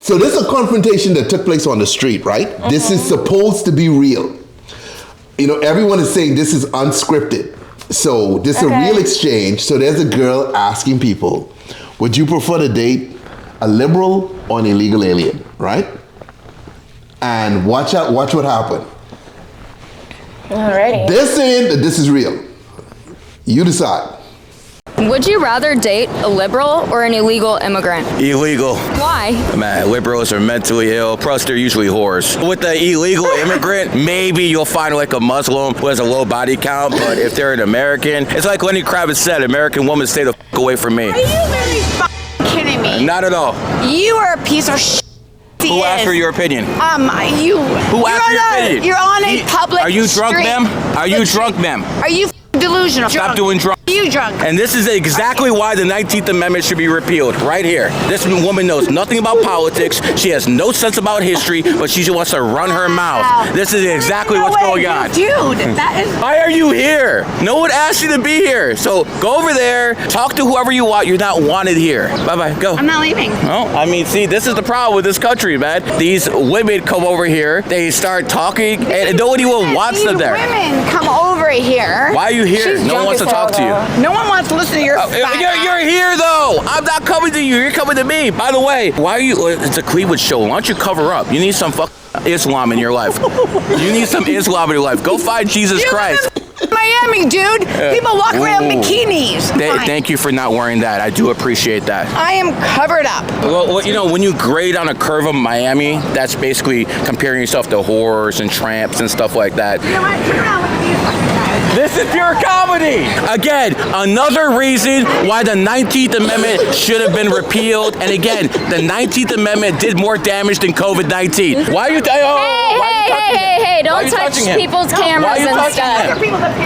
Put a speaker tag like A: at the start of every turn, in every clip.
A: So this is a confrontation that took place on the street, right? This is supposed to be real. You know, everyone is saying this is unscripted. So this is a real exchange. So there's a girl asking people, would you prefer to date a liberal or an illegal alien, right? And watch what happened.
B: Alrighty.
A: They're saying that this is real. You decide.
C: Would you rather date a liberal or an illegal immigrant?
D: Illegal.
C: Why?
D: Man, liberals are mentally ill, plus they're usually whores. With the illegal immigrant, maybe you'll find like a Muslim who has a low body count, but if they're an American, it's like Lenny Kravitz said, American woman, stay the f*** away from me.
E: Are you very kidding me?
D: Not at all.
E: You are a piece of shit.
D: Who asked for your opinion?
E: Who
D: asked for your opinion?
E: You're on a public
D: Are you drunk,
E: street.
D: ma'am? Are you drunk, ma'am?
E: Are you delusional?
D: Stop doing drunk.
E: Are you drunk?
D: And this is exactly why the 19th Amendment should be repealed, right here. This woman knows nothing about politics. She has no sense about history, but she just wants to run her mouth. This is exactly what's going on.
E: Dude, that is...
D: Why are you here? No one asked you to be here. So go over there, talk to whoever you want. You're not wanted here. Bye-bye, go.
E: I'm not leaving.
D: No, I mean, see, this is the problem with this country, man. These women come over here, they start talking, and nobody even wants them there.
E: Women come over here.
D: Why are you here? No one wants to talk to you.
E: No one wants to listen to your
D: You're here, though. I'm not coming to you. You're coming to me. By the way, why are you... It's a Cleveland show. Why don't you cover up? You need some Islam in your life. You need some Islam in your life. Go find Jesus Christ.
E: Miami, dude. People walk around in bikinis.
D: Thank you for not wearing that. I do appreciate that.
E: I am covered up.
D: Well, you know, when you grade on a curve of Miami, that's basically comparing yourself to whores and tramps and stuff like that.
E: You know what? Turn around. Look at me.
D: This is pure comedy. Again, another reason why the 19th Amendment should have been repealed. And again, the 19th Amendment did more damage than COVID-19. Why are you...
C: Hey, don't touch people's cameras and stuff.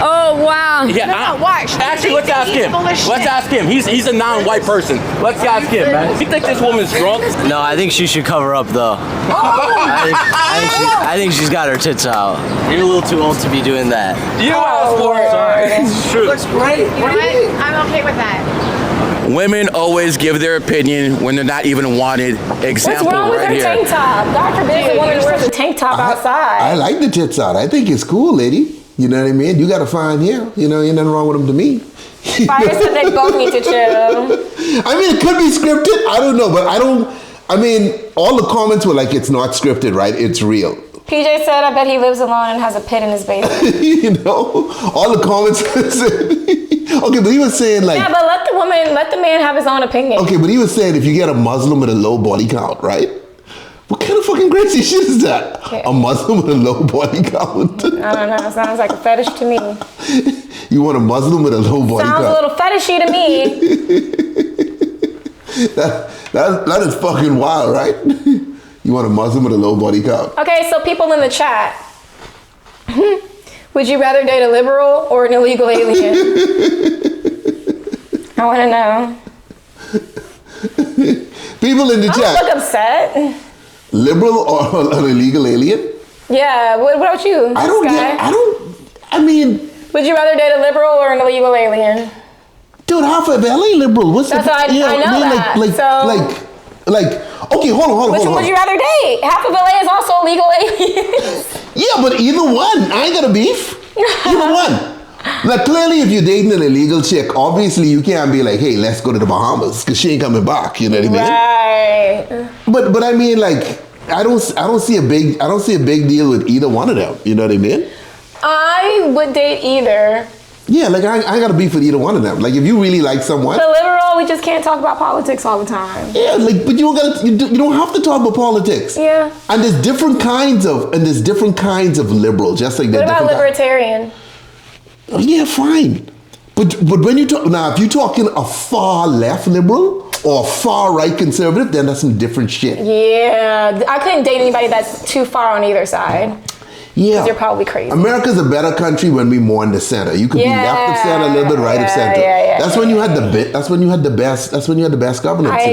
C: Oh, wow.
D: Yeah, actually, let's ask him. Let's ask him. He's a non-white person. Let's ask him, man. You think this woman's drunk?
F: No, I think she should cover up, though. I think she's got her tits out. You're a little too old to be doing that.
D: You asked for it.
F: Sorry.
D: It's true.
A: Looks great.
E: You know what? I'm okay with that.
D: Women always give their opinion when they're not even wanted. Example
B: What's wrong with
D: right
B: her
D: here.
B: tank top? God forbid a woman wears a tank top outside.
A: I like the tits out. I think it's cool, lady. You know what I mean? You got to find him. You know, ain't nothing wrong with them to me.
B: Fire said they both need to chill.
A: I mean, it could be scripted. I don't know, but I mean, all the comments were like, it's not scripted, right? It's real.
B: PJ said, I bet he lives alone and has a pit in his basement.
A: You know, all the comments said, okay, but he was saying like...
B: Yeah, but let the man have his own opinion.
A: Okay, but he was saying if you get a Muslim with a low body count, right? What kind of fucking crazy shit is that? Okay. A Muslim with a low body count?
B: I don't know, it sounds like a fetish to me.
A: You want a Muslim with a low body count?
B: Sounds a little fetishy to me.
A: that is fucking wild, right? You want a Muslim with a low body count?
B: Okay, so people in the chat, would you rather date a liberal or an illegal alien? I want to know.
A: People in the chat.
B: Don't look upset.
A: Liberal or an illegal alien?
B: Yeah, what about you?
A: I mean.
B: Would you rather date a liberal or an illegal alien?
A: Dude, half of LA liberal. What's
B: That's I know that.
A: Okay, hold on.
B: Which one would you rather date? Half of LA is also illegal aliens.
A: Yeah, but either one. I ain't got a beef. Either one. Now, clearly, if you're dating an illegal chick, obviously you can't be like, hey, let's go to the Bahamas, because she ain't coming back. You know what I mean?
B: Right.
A: But I mean, like, I don't see a big deal with either one of them. You know what I mean?
B: I would date either.
A: Yeah, like I ain't got a beef with either one of them. Like if you really like someone,
B: the liberal, we just can't talk about politics all the time.
A: Yeah, like but you don't have to talk about politics.
B: Yeah.
A: And there's different kinds of liberal, just like that.
B: What about libertarian?
A: Yeah, fine. But when you talk now, if you're talking a far left liberal or a far right conservative, then that's some different shit.
B: Yeah, I couldn't date anybody that's too far on either side.
A: Yeah,
B: because you're probably crazy.
A: America's a better country when we're more in the center. You could be left of center, a little bit right of center. That's when you had the best. That's when you had the best governance.
B: I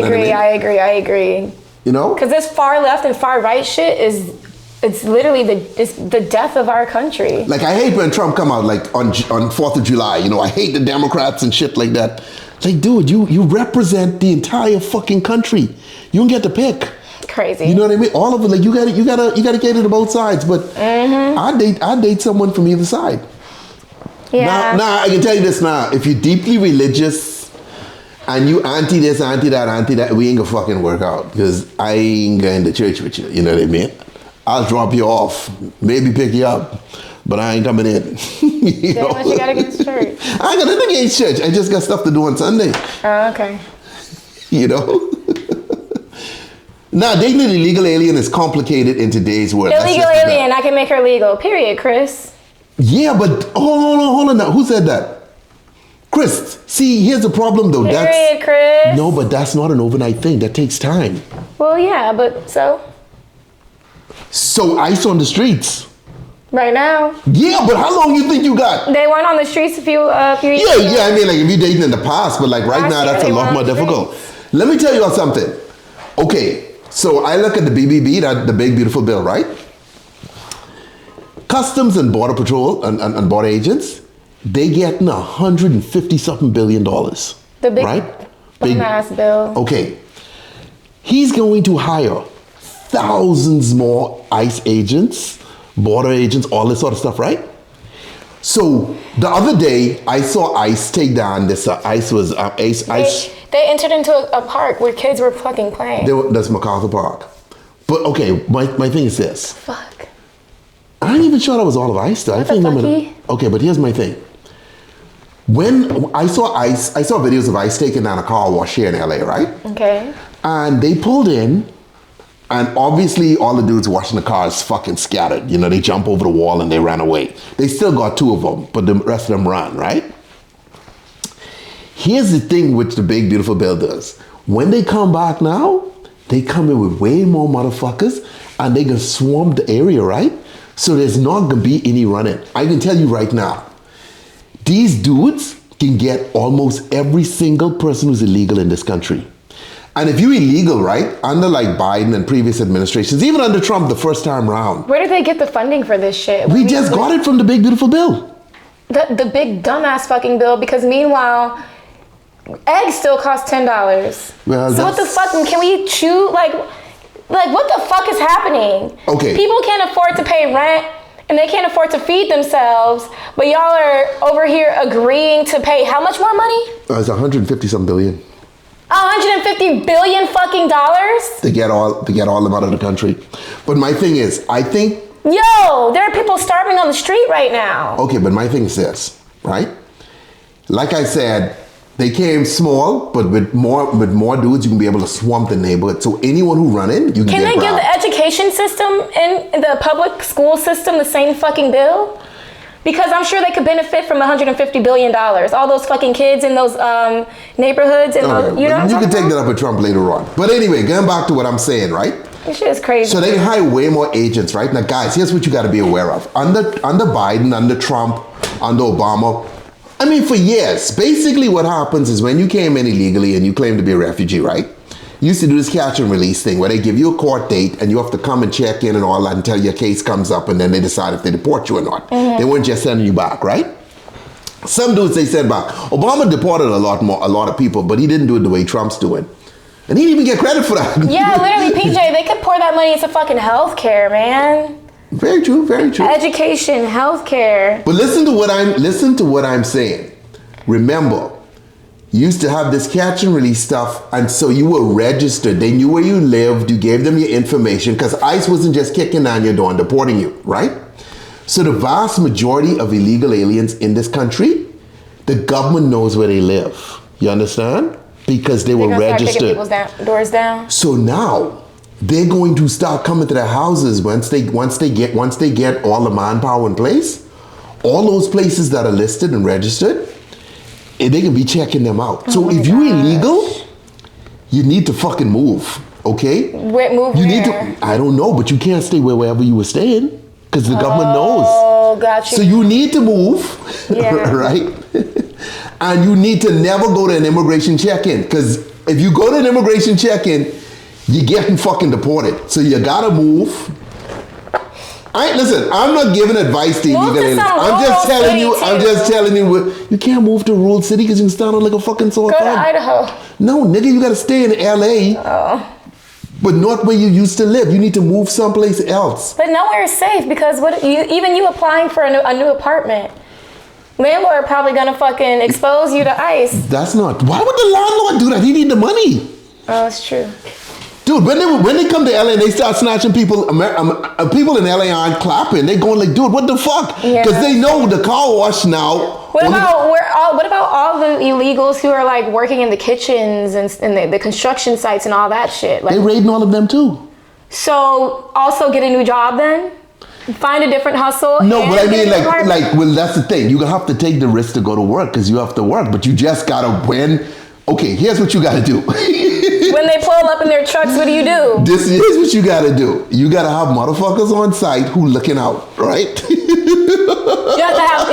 B: agree.
A: You know,
B: because this far left and far right shit it's literally the death of our country.
A: Like I hate when Trump come out like on 4th of July. You know, I hate the Democrats and shit like that. Like, dude, you represent the entire fucking country. You don't get to pick.
B: crazy.
A: You know what I mean? All of it, like you gotta get it to both sides. But I date someone from either side.
B: Yeah.
A: Now I can tell you this now. If you're deeply religious and you anti this, anti that, we ain't gonna fucking work out. Because I ain't going to church with you. You know what I mean? I'll drop you off, maybe pick you up, but I ain't coming in.
B: Then what you got against church?
A: I ain't got nothing against church. I just got stuff to do on Sunday.
B: Oh, okay.
A: You know? Now, dating an illegal alien is complicated in today's world.
B: Illegal alien, I can make her legal. Period, Chris.
A: Yeah, but hold on now. Who said that? Chris, see, here's the problem though.
B: Period, Chris.
A: No, but that's not an overnight thing. That takes time.
B: Well, yeah, but so?
A: So ice on the streets.
B: Right now.
A: Yeah, but how long you think you got?
B: They weren't on the streets a few years ago.
A: Yeah, I mean, like if you're dating in the past, but like right now, that's a lot more difficult. Let me tell you all something. Okay, so I look at the BBB, the Big Beautiful Bill, right? Customs and Border Patrol and border agents, they getting $150-something billion.
B: The big,
A: right?
B: Big ass bill.
A: Okay, he's going to hire thousands more ICE agents, border agents, all this sort of stuff, right? So the other day, I saw ICE take down this. ICE was ICE.
B: They entered into a park where kids were fucking playing.
A: That's MacArthur Park. But okay, my thing is this.
B: Fuck.
A: I ain't even sure that was all of ICE though. I think okay, but here's my thing. When I saw ICE, I saw videos of ICE taking down a car wash here in LA, right?
B: Okay.
A: And they pulled in, and obviously all the dudes washing the cars fucking scattered. You know, they jump over the wall and they ran away. They still got 2 of them, but the rest of them ran, right? Here's the thing which the Big Beautiful Bill does. When they come back now, they come in with way more motherfuckers and they can swarm the area, right? So there's not gonna be any running. I can tell you right now, these dudes can get almost every single person who's illegal in this country. And if you're illegal, right, under like Biden and previous administrations, even under Trump the first time around.
B: Where did they get the funding for this shit?
A: We just got it from the Big Beautiful Bill.
B: The big dumbass fucking bill, because meanwhile, eggs still cost $10.
A: Well,
B: so what the fuck, can we chew, like what the fuck is happening?
A: Okay.
B: People can't afford to pay rent and they can't afford to feed themselves, but y'all are over here agreeing to pay how much more money?
A: It's 150-some billion.
B: 150 billion fucking dollars?
A: To get all them out of the country. But my thing is, I think...
B: Yo, there are people starving on the street right now.
A: Okay, but my thing is this, right? Like I said, they came small, but with more dudes, you can be able to swamp the neighborhood. So anyone who run in, you can
B: Can
A: get
B: they give
A: around.
B: the education system and the public school system the same fucking bill? Because I'm sure they could benefit from $150 billion. All those fucking kids in those neighborhoods and those, you know.
A: You can take that up with Trump later on. But anyway, going back to what I'm saying, right?
B: This shit is crazy.
A: So they hire way more agents, right? Now, guys, here's what you got to be aware of. Under Biden, under Trump, under Obama, I mean, for years, basically what happens is when you came in illegally and you claim to be a refugee, right? You used to do this catch and release thing where they give you a court date and you have to come and check in and all that until your case comes up and then they decide if they deport you or not. Mm-hmm. They weren't just sending you back, right? Some dudes they sent back. Obama deported a lot of people, but he didn't do it the way Trump's doing. And he didn't even get credit for that.
B: Yeah, literally, PJ, they could pour that money into fucking healthcare, man.
A: Very true, very true.
B: Education, healthcare.
A: But listen to what I'm saying. Remember, you used to have this catch and release stuff, and so you were registered. They knew where you lived. You gave them your information because ICE wasn't just kicking down your door and deporting you, right? So the vast majority of illegal aliens in this country, the government knows where they live. You understand? Because they were registered.
B: Start kicking people's doors down.
A: So now they're going to start coming to their houses once they get all the manpower in place. All those places that are listed and registered, they can be checking them out. So if you're illegal, you need to fucking move, okay?
B: Move
A: you
B: where?
A: need to, I don't know, but you can't stay wherever you were staying because the government knows.
B: Oh, got you.
A: So you need to move, right? And you need to never go to an immigration check-in because if you go to an immigration check-in, you're getting fucking deported. So you gotta move. Listen, I'm not giving advice to illegal aliens. I'm just telling you, you can't move to a rural city because you can stand on like a fucking sore thumb.
B: Go to Idaho.
A: No, nigga, you gotta stay in LA.
B: Oh.
A: But not where you used to live. You need to move someplace else.
B: But nowhere is safe because even you applying for a new apartment, landlord probably gonna fucking expose you to ICE.
A: That's not. Why would the landlord do that? He need the money.
B: Oh, it's true.
A: Dude, when they come to LA and they start snatching people, people in LA aren't clapping. They going like, dude, what the fuck?
B: Yeah.
A: Because they know the car wash now.
B: What about all the illegals who are like working in the kitchens and the construction sites and all that shit? Like,
A: they raiding all of them too.
B: So also get a new job then? Find a different hustle?
A: No, but I mean well, that's the thing. You have to take the risk to go to work because you have to work, but you just gotta win. Okay, here's what you gotta do.
B: When they pull up in their trucks, what do you do?
A: This is what you gotta do. You gotta have motherfuckers on site who looking out, right?
B: You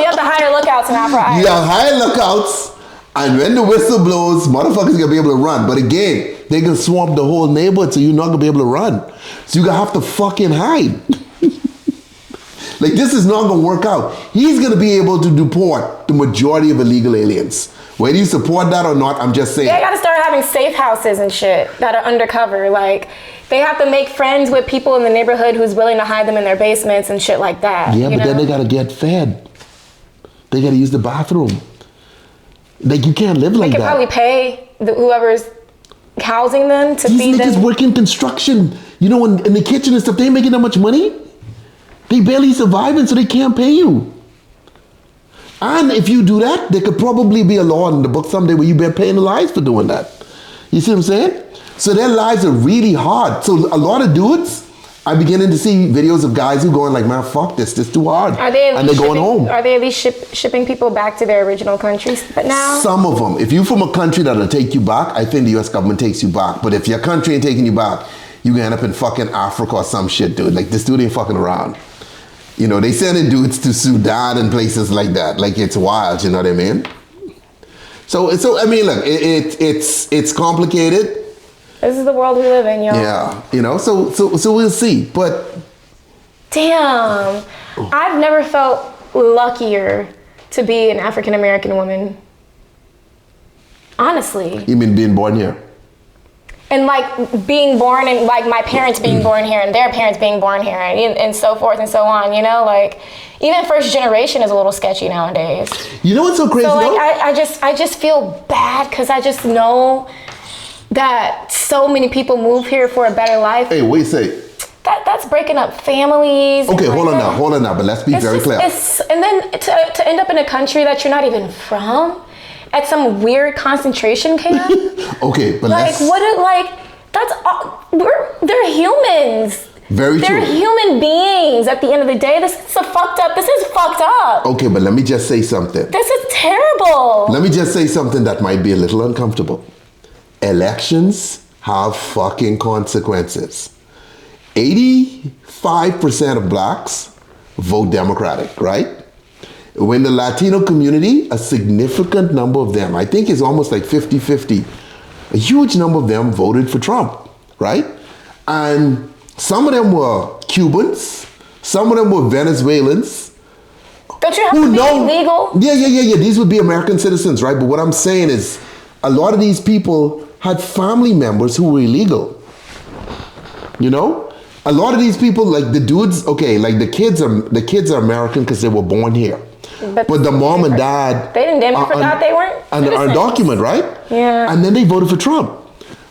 B: have to hire lookouts now for ICE.
A: You gotta hire lookouts, and when the whistle blows, motherfuckers gonna be able to run. But again, they can swamp the whole neighborhood, so you're not gonna be able to run. So you gonna have to fucking hide. Like, this is not gonna work out. He's gonna be able to deport the majority of illegal aliens. Whether you support that or not, I'm just saying.
B: They gotta start having safe houses and shit that are undercover. Like, they have to make friends with people in the neighborhood who's willing to hide them in their basements and shit like that.
A: Yeah, but then they gotta get fed. They gotta use the bathroom. Like, you can't live like that.
B: They could probably pay whoever's housing them to feed them.
A: These niggas work in construction. You know, in the kitchen and stuff, they ain't making that much money. They barely surviving, so they can't pay you. And if you do that, there could probably be a law in the book someday where you better pay in the lives for doing that. You see what I'm saying? So their lives are really hard. So a lot of dudes, I'm beginning to see videos of guys who going like, man, fuck this too hard.
B: And they're
A: going home.
B: Are they at least shipping people back to their original countries? But now?
A: Some of them. If you're from a country that'll take you back, I think the US government takes you back. But if your country ain't taking you back, you can end up in fucking Africa or some shit, dude. Like, this dude ain't fucking around. You know, they sending dudes to Sudan and places like that. Like, it's wild, you know what I mean? So I mean, look, it's complicated.
B: This is the world we live in, yo.
A: Yeah, you know, so we'll see. But
B: damn, I've never felt luckier to be an African American woman. Honestly.
A: You mean being born here?
B: And like being born and like my parents being born here and their parents being born here and so forth and so on, you know, like even first generation is a little sketchy nowadays.
A: You know what's so crazy?
B: So like
A: though?
B: I just feel bad because I just know that so many people move here for a better life.
A: Hey, what do you say?
B: That's breaking up families.
A: Okay, hold on now, but let's be very clear.
B: And then to end up in a country that you're not even from, at some weird concentration camp.
A: Okay, but
B: like they're humans.
A: Very true.
B: They're human beings at the end of the day. This is fucked up.
A: Okay, but let me just say something.
B: This is terrible.
A: Let me just say something that might be a little uncomfortable. Elections have fucking consequences. 85% of blacks vote Democratic, right? When the Latino community, a significant number of them, I think it's almost like 50-50, a huge number of them voted for Trump, right? And some of them were Cubans, some of them were Venezuelans.
B: Don't you have to be illegal?
A: Yeah. These would be American citizens, right? But what I'm saying is, a lot of these people had family members who were illegal. You know? A lot of these people, like the dudes, okay, like the kids are American because they were born here. But the mom and dad,
B: they forgot they weren't
A: undocumented, right?
B: Yeah.
A: And then they voted for Trump.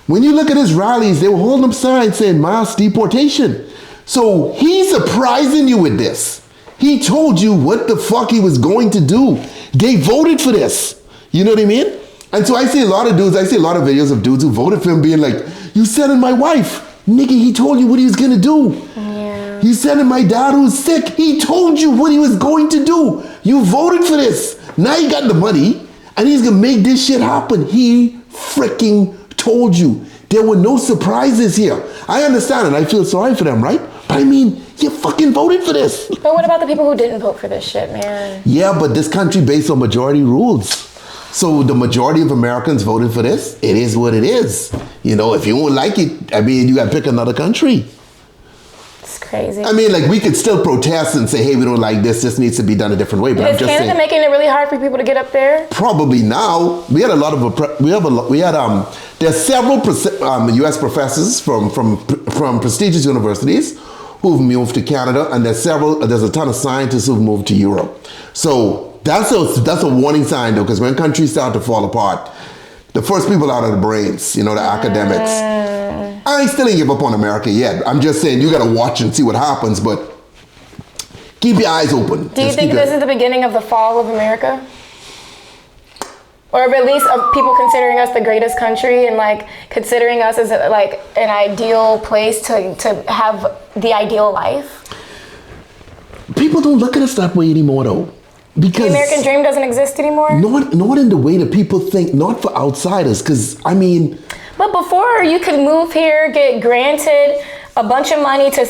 A: When you look at his rallies, they were holding up signs saying mass deportation. So he's surprising you with this. He told you what the fuck he was going to do. They voted for this. You know what I mean? And so I see a lot of videos of dudes who voted for him being like, you sending my wife. Nigga, he told you what he was gonna do.
B: Yeah.
A: You sending my dad who's sick. He told you what he was going to do. You voted for this. Now you got the money and he's gonna make this shit happen. He freaking told you. There were no surprises here. I understand and I feel sorry for them, right? But I mean, you fucking voted for this.
B: But what about the people who didn't vote for this shit, man?
A: Yeah, but this country based on majority rules. So the majority of Americans voted for this. It is what it is. You know, if you don't like it, I mean, you got to pick another country.
B: It's crazy.
A: I mean, like, we could still protest and say, hey, we don't like this. This needs to be done a different way. But I'm
B: Is
A: just
B: Canada
A: saying,
B: making it really hard for people to get up there?
A: probably now. We had a lot of there's several U.S. professors from prestigious universities who've moved to Canada, and there's a ton of scientists who've moved to Europe. So that's a warning sign, though, because when countries start to fall apart, the first people out are the brains, the academics. I still ain't give up on America yet. I'm just saying you got to watch and see what happens, but keep your eyes open.
B: Do you think this is the beginning of the fall of America? Or at least of people considering us the greatest country and like considering us as like an ideal place to have the ideal life?
A: People don't look at us that way anymore, though. Because
B: the American dream doesn't exist anymore?
A: Not in the way that people think, not for outsiders, because, I mean...
B: But before, you could move here, get granted a bunch of money to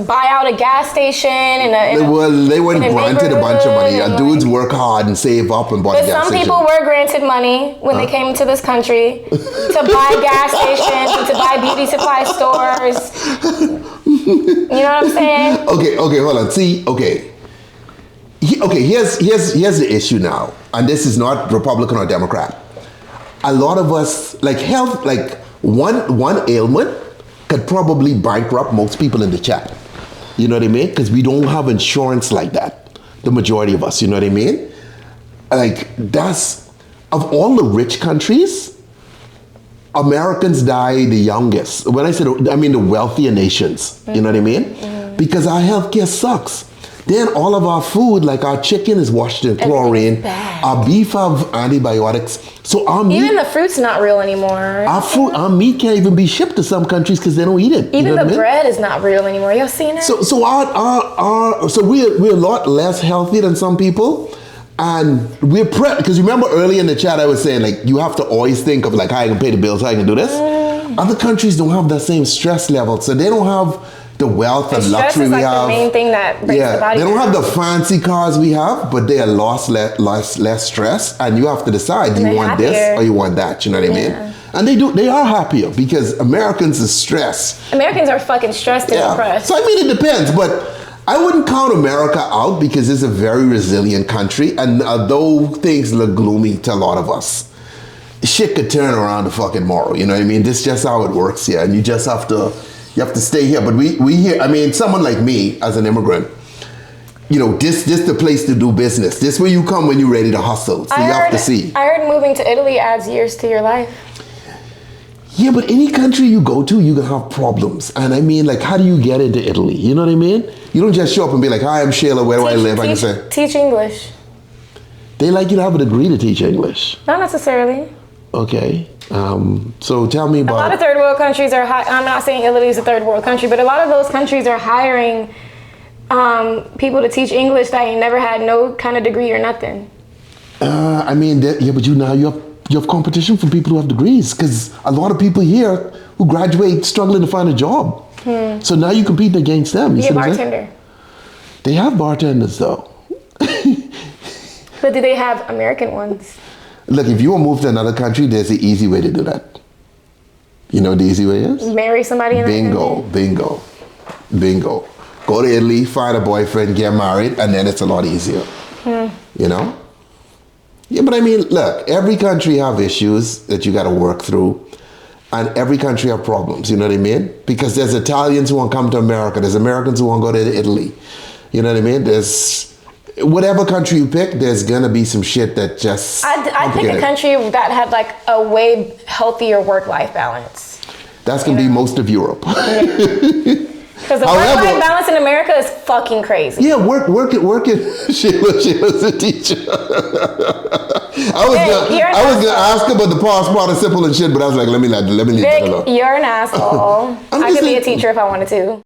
B: buy out a gas station
A: they weren't granted a bunch of money. Dudes work hard and save up and buy a gas station.
B: But some people were granted money when they came to this country to buy gas stations and to buy beauty supply stores. You know what I'm saying?
A: Okay, hold on. See, okay. Here's the issue now, and this is not Republican or Democrat. A lot of us, like health, like one ailment could probably bankrupt most people in the chat. You know what I mean? Because we don't have insurance like that. The majority of us, you know what I mean? Like that's, of all the rich countries, Americans die the youngest. When I said, I mean the wealthier nations. You know what I mean? Because our healthcare sucks. Then all of our food, like our chicken is washed in chlorine, our beef have antibiotics. So our meat,
B: even the fruit's not real anymore.
A: Our meat can't even be shipped to some countries because they don't eat it.
B: Even the bread is not real anymore. Y'all seen it?
A: So we're a lot less healthy than some people, and we're because remember earlier in the chat I was saying like you have to always think of like how I can pay the bills, how I can do this. Other countries don't have that same stress level, so they don't have the wealth and luxury we have.
B: The main thing that breaks the body.
A: They don't have the fancy cars we have, but they are less stress, and you have to decide, do you want this or you want that, you know what I mean? And they are happier because Americans are stressed.
B: Americans are fucking stressed and depressed.
A: So I mean, it depends, but I wouldn't count America out because it's a very resilient country, and although things look gloomy to a lot of us, shit could turn around the fucking tomorrow, you know what I mean? This is just how it works here, and you just have to stay here. But we here, I mean, someone like me as an immigrant, this the place to do business. This where you come when you're ready to hustle. So you have to see.
B: I heard moving to Italy adds years to your life.
A: Yeah, but any country you go to, you're gonna have problems. And I mean, like, how do you get into Italy? You know what I mean? You don't just show up and be like, hi, I'm Shayla, where do I live? I can say,
B: teach English.
A: They like you to have a degree to teach English.
B: Not necessarily.
A: Okay. So tell me about...
B: A lot of third world countries are... I'm not saying Italy is a third world country, but a lot of those countries are hiring people to teach English that ain't never had no kind of degree or nothing.
A: I mean, but you have competition from people who have degrees, because a lot of people here who graduate struggling to find a job. So now you're competing against them.
B: You get bartender.
A: They have bartenders, though.
B: But do they have American ones?
A: Look, if you want to move to another country, there's an easy way to do that. You know what the easy way is?
B: Marry somebody in that country? Bingo. Go to
A: Italy, find a boyfriend, get married, and then it's a lot easier. You know? Yeah, but I mean, look, every country have issues that you got to work through, and every country have problems, you know what I mean? Because there's Italians who want to come to America, there's Americans who want to go to Italy. You know what I mean? There's... Whatever country you pick, there's gonna be some shit that just...
B: I'd pick a country that had like a way healthier work-life balance.
A: That's gonna be most of Europe.
B: Because the work-life balance in America is fucking crazy.
A: Yeah, work it. Shayla's a teacher. I was gonna ask her about the past participle and shit, but I was like, let me leave that alone.
B: You're an asshole. I could be a teacher if I wanted to.